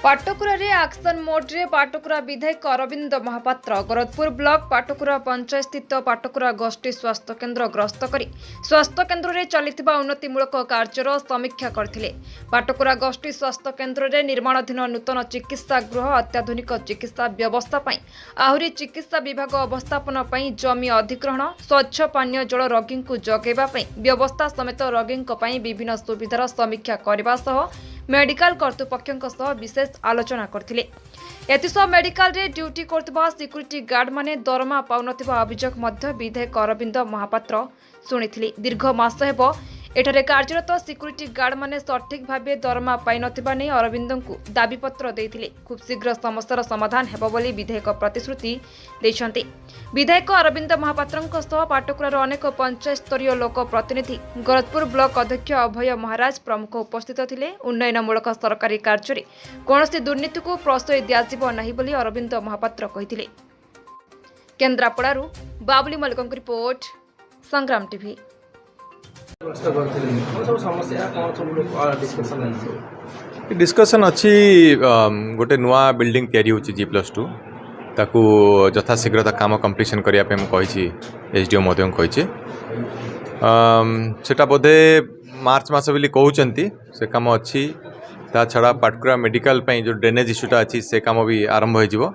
Patkura action मोड्रे Patkura विधायक Arvind Mahapatra Gorakhpur block Patkura panchayat स्थित पाटकुरा गोष्ठी स्वास्थ्य केन्द्र ग्रस्त कर स्वास्थ्य केन्द्र में चलता उन्नतिमूलक कार्यर समीक्षा करथिले। पाटकुरा गोष्ठी स्वास्थ्य केन्द्र में निर्माणाधीन नूतन चिकित्सा गृह अत्याधुनिक चिकित्सा व्यवस्था आहरी चिकित्सा विभाग अवस्थापन जमी अधिग्रहण स्वच्छ पानीय जल रोगी को जगेवा व्यवस्था समेत रोगी विभिन्न सुविधार समीक्षा करने सह मेडिकल कर्तृपक्षों विशेष आलोचना करथिले। एतिसह मेडिकल रे ड्यूटी करथिबा सिक्यूरिटी गार्ड माने दरमा पाउनथिबा अभियोग मध्य विधायक अरविंद महापात्र सुनिथिले। दीर्घ मास हेबो एठारे कार्यरत सिक्यूरिटी गार्ड माने सठिक भाबे दरमा पाइ नथिबा नै अरविंद को दाबीपत्र देथिले। खूब शीघ्र समस्यार समाधान हेबो बोली विधायक प्रतिश्रुति दैछन्ते। विधायक अरविंद महापात्रଙ୍କ सह पाटकुरार अनेक पंचायत स्तरीय लोक प्रतिनिधि गोरखपुर ब्लॉक अध्यक्ष अभय महाराज प्रमुख उपस्थित थिले। उन्नयनमूलक सरकारी कार्य कौनसी दुर्नीति को प्रश्रय दियाजिबो नाही बोली अरविंद महापात्र कहिथिले। केन्द्रापड़ारू बाबुली मल्लिकଙ୍କ रिपोर्ट संग्राम टीवी। डिस्कसन अच्छी गोटे नुआ बिल्डिंग तैयारी होची G+2 ताकू यथाशीघ्र काम कंप्लीशन करने मुझे एसडीओ महोदय कही सेटा बोधे मार्च मास बोली कहते से काम अच्छी ता छड़ा पाटकुरा मेडिकल जो ड्रेनेज इश्यूटा अच्छी से काम भी आरंभ हो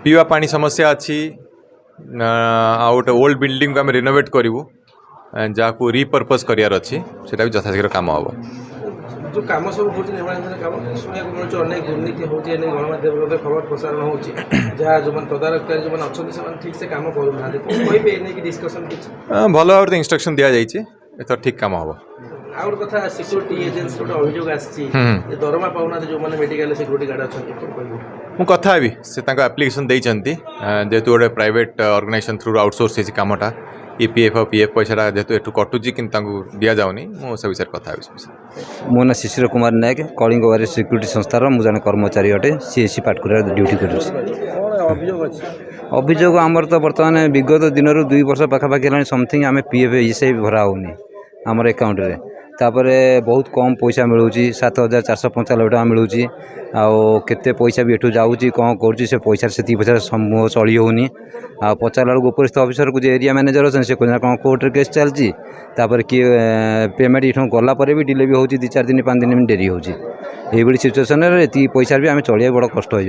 पीवा पानी समस्या अच्छी आ गोटे ओल्ड बिल्डिंग को आम रिनोवेट करूँ जहाँ को रिपर्पज करार अच्छी से भी यथाशीघ्र काम हम जो काम सब होची निर्माण काम सुनिया को मिलछ अनेक दुर्नीति होची अनेक गणमाध्यम खबर प्रसारण होची जहाँ जो मन तदारककारी जो मन अच्छे से ठीक से काम करू ना कहबे एने की डिस्कशन किछ भल भाव इंस्ट्रक्शन दिया जाइए एथर ठीक काम हम आउट कथा सिक्यूरिटी एजेंसी गोटे अभियोग आछि दरमा पाउना जो माने मेडिकल सिक्यूरिटी गार्ड अछन कोन कहबो मु कथा हेबी से तांका एप्लिकेशन देइचंती जेतु गोटे प्राइवेट ऑर्गेनाइजेशन थ्रू आउटसोर्स हे कामटा ईपीएफ और पीएफ पैसा जेतु एटू कटुची कि दि जाऊनी मो सब विषय कथा मो ना शिशिर कुमार नायक कलिंगवारी सिक्यूरिटी संस्थार मु जन कर्मचारी अटे सीएससी पाटकुरा ड्यूटी कर अभियोग आमर तो बर्तमान विगत दिन 2 वर्ष पाखापाखि है समथिंग आम पीएफ इसे भरा होनी आमर अकाउंट रे तापरे बहुत कम पैसा मिलूँ 7,495 टका मिलूँ आते पैसा भी एठू जाऊँगी कौन कर पैसा से पैसा समूह चली होनी आ पचारा बेलू उपरिस्थ अफिसर को एरिया मैनेजर अच्छे से कहना कौन कोर्ट केस चलती किए पेमेंट ये गला भी डिले भी हो 2-4 दिन 5 दिन डेरी होगी सिचुएसन ये पैसा भी आम चलिए बड़ा कष्ट हो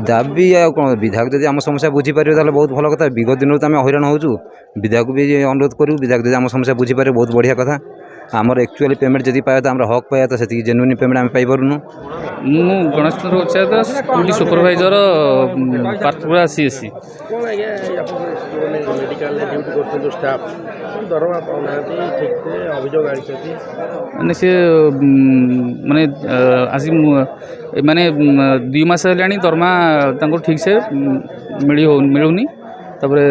दाबी कौन विधायक जब आम समस्या बुझीपारे तो बहुत भल कथा विगत दिन तो आम हैरान हो विधायक भी अनुरोध करूँ विधायक जब आम समस्या बुझीपारे बहुत बढ़िया कथा आमर एक्चुअली पेमेंट जब पाए तो आम हक पाए तो से जेन्युइन पेमेंट आम पाइपरूँ मु गणेश चंद्र उच्चायत school supervisor Patkura CSC medical duty करते जो स्टाफ दरमा पाउना ठीक से अभियोग आछथि माने से माने आसी माने 2 मास हेलानी दरमा तांको ठीक से मिलुनी तापरे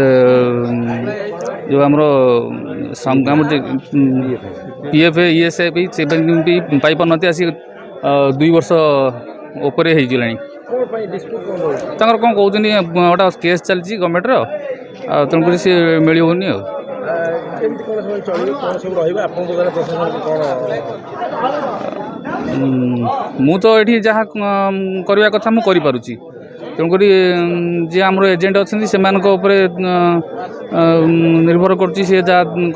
जो हमरो संगम पीएफ ईएसआई भी पाई पारती आसी 2 वर्ष उपरे हो गलानी कौन कहते गोटे केस चलती गवर्नमेंट तेणुक सी मिलूनी मु तो ये जहाँ करवा कथा मुझे करुँची तेणुक जी आम एजेंट अच्छा से निर्भर कर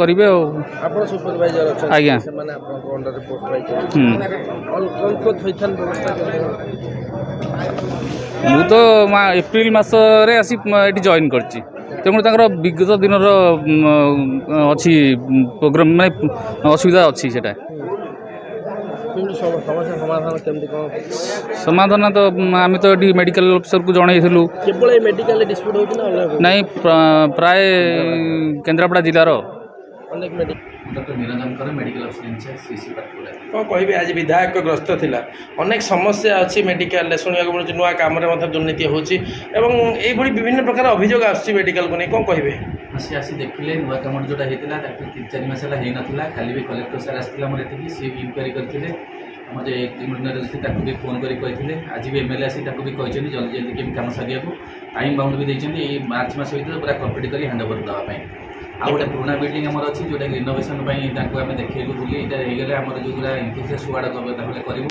करेंगे आज्ञा मु तो एप्रिल मसरे आसी ये जॉइन करची तेणु विगत दिन अच्छी प्रोग्राम माने असुविधा अच्छी से समाधान तो आम तो ये मेडिकल ऑफिसर को जनइलु नहीं प्राय केन्द्रापड़ा जिलार कौन कह आज विधायक ग्रस्त थिला अनेक समस्या अच्छी मेडिकल शुणा मिलूँ नुआ कम दुर्नीति होची विभिन्न प्रकार अभियोग आसुची मेडिकल को नहीं कौन कहे सी आसी देखिले नुआ कम जोटा होता 3-4 मास होना काली भी कलेक्टर सार आसती सी भी इनक्वारी करते आम जो एक भी फोन करते आज भी एमएलए आसी भी कहते जल्दी जल्दी कम सारिया टाइम बाउंड भी देते मार्च मास भर पूरा कम्प्लीट कर हैंड ओवर देवाई ଆଉ ଗୋଟେ ପୁରୁଣା ବିଲ୍ଡିଂ ଆମର ଅଛି ଯେଉଁଟାକି ରିନୋଭେସନ୍ ପାଇଁ ତାଙ୍କୁ ଆମେ ଦେଖେଇଲୁ ବୋଲି ଏଇଟା ହେଇଗଲେ ଆମର ଯେଉଁଗୁଡ଼ା ଇନଫୋସିସ୍ ୱାର୍ଡ଼ ତାହେଲେ କରିବୁ।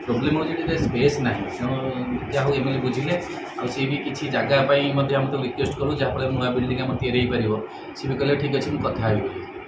ପ୍ରୋବ୍ଲେମ୍ ହେଉଛି ଏଠି ସ୍ପେସ୍ ନାହିଁ, ତେଣୁ ଯାହା ହଉ ଏମ୍ଏଲ୍ଏ ବୁଝିଲେ। ଆଉ ସିଏ ବି କିଛି ଜାଗା ପାଇଁ ମଧ୍ୟ ଆମେ ତ ରିକ୍ୱେଷ୍ଟ କରୁ ଯାହାଫଳରେ ନୂଆ ବିଲ୍ଡିଂ ଆମର ତିଆରି ହେଇପାରିବ। ସିଏ ବି କହିଲେ ଠିକ୍ ଅଛି ମୁଁ କଥା ହେବି ବୋଲି।